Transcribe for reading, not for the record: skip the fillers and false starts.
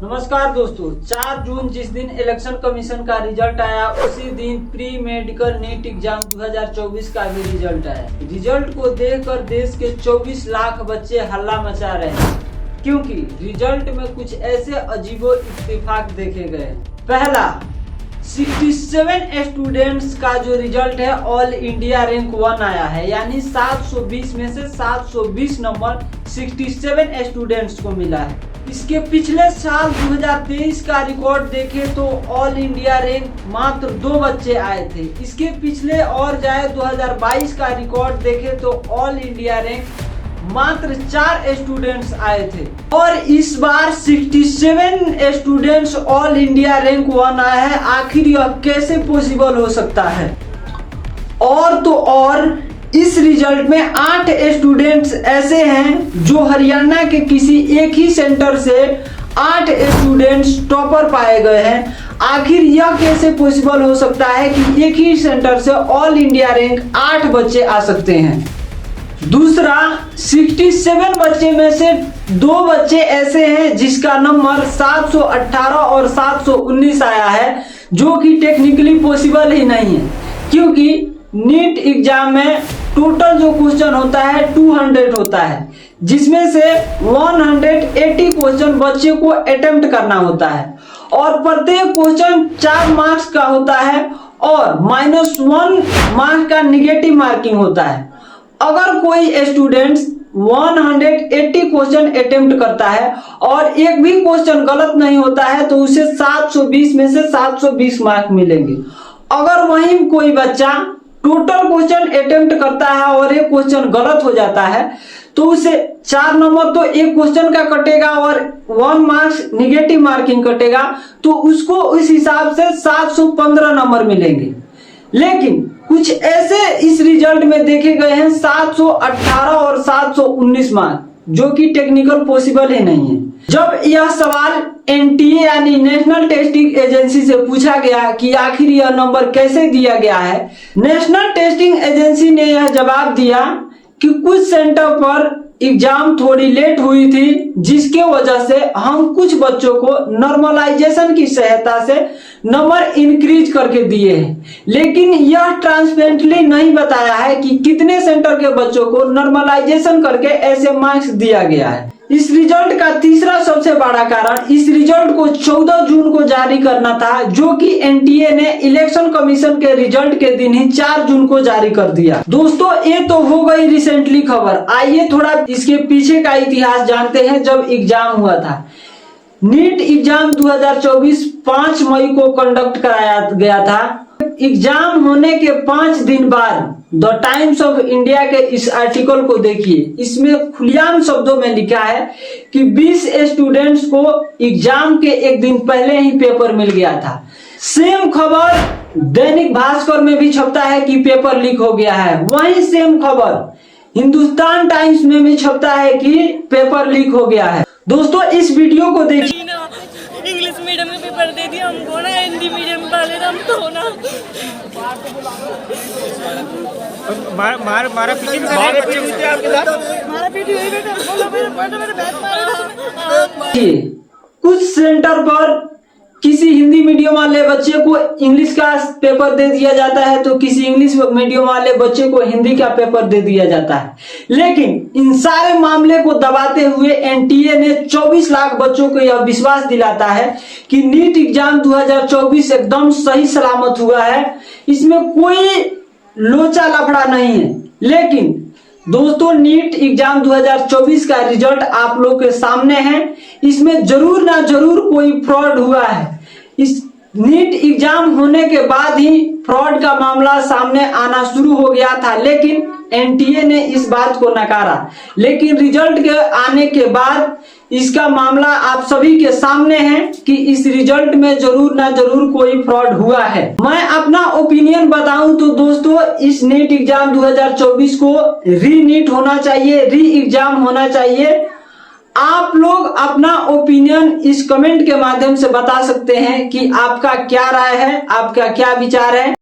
नमस्कार दोस्तों, 4 जून जिस दिन इलेक्शन कमीशन का रिजल्ट आया उसी दिन प्री मेडिकल नीट एग्जाम 2024 का भी रिजल्ट आया। रिजल्ट को देखकर देश के 24 लाख बच्चे हल्ला मचा रहे हैं, क्योंकि रिजल्ट में कुछ ऐसे अजीबो इत्तेफाक देखे गए। पहला, 67 स्टूडेंट्स का जो रिजल्ट है ऑल इंडिया रैंक 1 आया है, यानी 720 में से 720 नंबर 67 स्टूडेंट्स को मिला है। इसके पिछले साल 2023 का रिकॉर्ड देखें तो ऑल इंडिया रैंक मात्र 2 बच्चे आए थे। इसके पिछले और जाए 2022 का रिकॉर्ड देखें तो ऑल इंडिया रैंक मात्र 4 स्टूडेंट्स आए थे, और इस बार 67 स्टूडेंट्स ऑल इंडिया रैंक 1 आया है। आखिर यह कैसे पॉसिबल हो सकता है? और तो और इस रिजल्ट में 8 स्टूडेंट्स ऐसे हैं जो हरियाणा के किसी एक ही सेंटर से 8 स्टूडेंट्स टॉपर पाए गए हैं। आखिर यह कैसे पॉसिबल हो सकता है कि एक ही सेंटर से ऑल इंडिया रैंक 8 बच्चे आ सकते हैं? दूसरा, 67 बच्चे में से 2 बच्चे ऐसे हैं जिसका नंबर 718 और 719 आया है, जो कि टेक्निकली पॉसिबल ही नहीं है, क्योंकि नीट एग्जाम में टोटल जो क्वेश्चन होता है 200 होता है, जिसमें से 180 क्वेश्चन बच्चे को अटेम्प्ट करना होता है, और प्रत्येक क्वेश्चन 4 मार्क्स का होता है और -1 मार्क्स का निगेटिव मार्किंग होता है। अगर कोई स्टूडेंट्स 180 क्वेश्चन अटेम्प्ट करता है और एक भी क्वेश्चन गलत नहीं होता है तो उसे 720 में से 720 मार्क्स मिलेंगे। अगर वहीं कोई बच्चा टोटल क्वेश्चन अटेम्प्ट करता है और एक क्वेश्चन गलत हो जाता है तो उसे 4 नंबर तो एक क्वेश्चन का कटेगा और 1 मार्क्स निगेटिव मार्किंग कटेगा, तो उसको उस हिसाब से 715 नंबर मिलेंगे। लेकिन कुछ ऐसे इस रिजल्ट में देखे गए हैं 718 और 719 मार्क्स, जो कि टेक्निकल पॉसिबल ही नहीं है। जब यह सवाल एनटीए यानी नेशनल टेस्टिंग एजेंसी से पूछा गया कि आखिर यह नंबर कैसे दिया गया है, नेशनल टेस्टिंग एजेंसी ने यह जवाब दिया कि कुछ सेंटर पर एग्जाम थोड़ी लेट हुई थी, जिसके वजह से हम कुछ बच्चों को नॉर्मलाइजेशन की सहायता से नंबर इंक्रीज करके दिए हैं। लेकिन यह ट्रांसपेरेंटली नहीं बताया है कि कितने सेंटर के बच्चों को नॉर्मलाइजेशन करके ऐसे मार्क्स दिया गया है। इस रिजल्ट का तीसरा सबसे बड़ा कारण, इस रिजल्ट को 14 जून को जारी करना था, जो कि एनटीए ने इलेक्शन कमीशन के रिजल्ट के दिन ही 4 जून को जारी कर दिया। दोस्तों, ये तो हो गई रिसेंटली खबर। आइए थोड़ा इसके पीछे का इतिहास जानते हैं। जब एग्जाम हुआ था नीट एग्जाम 2024 5 मई को कंडक्ट कराया गया था। एग्जाम होने के 5 दिन बाद द टाइम्स ऑफ इंडिया के इस आर्टिकल को देखिए। इसमें खुलेआम शब्दों में लिखा है कि 20 स्टूडेंट्स को एग्जाम के एक दिन पहले ही पेपर मिल गया था। सेम खबर दैनिक भास्कर में भी छपता है कि पेपर लीक हो गया है। वहीं सेम खबर हिंदुस्तान टाइम्स में भी छपता है कि पेपर लीक हो गया है। दोस्तों, इस वीडियो को देखिए। इंग्लिश मीडियम में पेपर दे दिया हमको ना, हिंदी मीडियम वाले ना हमको ना मारा पीटी भी कर रहे हैं आपके साथ। मारा पीटी हुई बेटा, बोलो मेरे बैट मारा। कुछ सेंटर पर किसी हिंदी मीडियम वाले बच्चे को इंग्लिश का पेपर दे दिया जाता है तो किसी इंग्लिश मीडियम वाले बच्चे को हिंदी का पेपर दे दिया जाता है। लेकिन इन सारे मामले को दबाते हुए एनटीए ने 24 लाख बच्चों को यह विश्वास दिलाता है कि नीट एग्जाम 2024 एकदम सही सलामत हुआ है, इसमें कोई लोचा लफड़ा नहीं है। लेकिन दोस्तों, नीट एग्जाम 2024 का रिजल्ट आप लोग के सामने है। इसमें जरूर ना जरूर कोई फ्रॉड हुआ है। इस नीट एग्जाम होने के बाद ही फ्रॉड का मामला सामने आना शुरू हो गया था, लेकिन एनटीए ने इस बात को नकारा। लेकिन रिजल्ट के आने के बाद इसका मामला आप सभी के सामने है कि इस रिजल्ट में जरूर ना जरूर कोई फ्रॉड हुआ है। मैं अपना ओपिनियन बताऊं तो दोस्तों, इस नीट एग्जाम 2024 को री नीट होना चाहिए, री एग्जाम होना चाहिए। आप लोग अपना ओपिनियन इस कमेंट के माध्यम से बता सकते हैं कि आपका क्या राय है, आपका क्या विचार है।